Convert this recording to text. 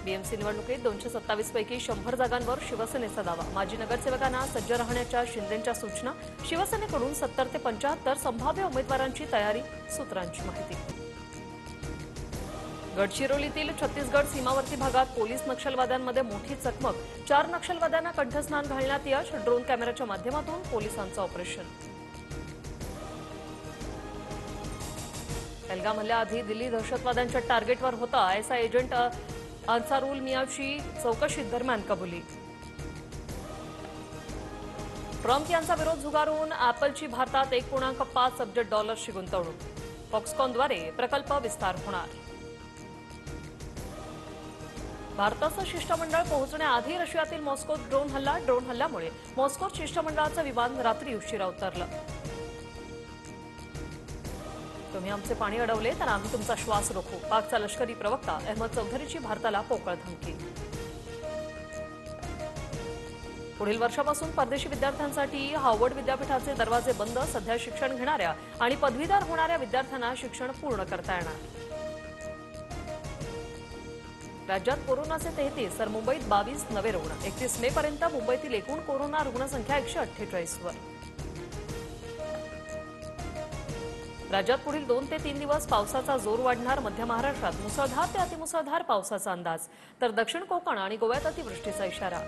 BMC निवडणुकीत 227 पैकी 100 जागांवर शिवसेनेचा दावा। माजी नगरसेवकांना सज्ज राहण्याच्या शिंदेंच्या सूचना। शिवसेनेकडून 70 ते 75 संभाव्य उमेदवारांची तयारी, सूत्रांची माहिती। गडचिरोलीतील छत्तीसगड सीमावर्ती भागात पोलीस नक्षलवाद्यांमध्ये मोठी चकमक। 4 नक्षलवाद्यांना कंठस्नान घालण्यात यश। ड्रोन कॅमेऱ्याच्या माध्यमातून पोलिसांचं ऑपरेशन। पहलगाम हल्ल्याआधी दिल्ली दहशतवाद्यांच्या टार्गेटवर होता। आयएसआय एजंट अन्सारुल मियाची चौकशी दरम्यान कबुली। ट्रम्प यांचा विरोध झुगारून ॲपलची भारतात $1.5 अब्ज गुंतवणूक। फॉक्सकॉनद्वारे प्रकल्प विस्तार होणार। भारताचं शिष्टमंडळ पोहोचण्याआधी रशियातील मॉस्कोत ड्रोन हल्ल्यामुळे मॉस्कोत शिष्टमंडळाचं विमान रात्री उशिरा उतरलं। तुम्ही आमचे पाणी अडवले तर आम्ही तुमचा श्वास रोखू। पाकचा लष्करी प्रवक्ता अहमद चौधरीची भारताला पोकळ धमकी। पुढील वर्षापासून परदेशी विद्यार्थ्यांसाठी हार्वर्ड विद्यापीठाचे दरवाजे बंद। सध्या शिक्षण घेणाऱ्या आणि पदवीधर होणाऱ्या विद्यार्थ्यांना शिक्षण पूर्ण करता येणार। राज्यात कोरोनाचे 33 तर मुंबईत 22 नवे रुग्ण। 31 मे पर्यंत मुंबईतील एकूण कोरोना रुग्णसंख्या 148 वर। राज्यात पुढील 2 ते 3 दिवस पावसाचा जोर वाढणार। मध्य महाराष्ट्रात मुसळधार ते अतिमुसळधार पावसाचा अंदाज, तर दक्षिण कोकण आणि गोव्यात अतिवृष्टीचा इशारा।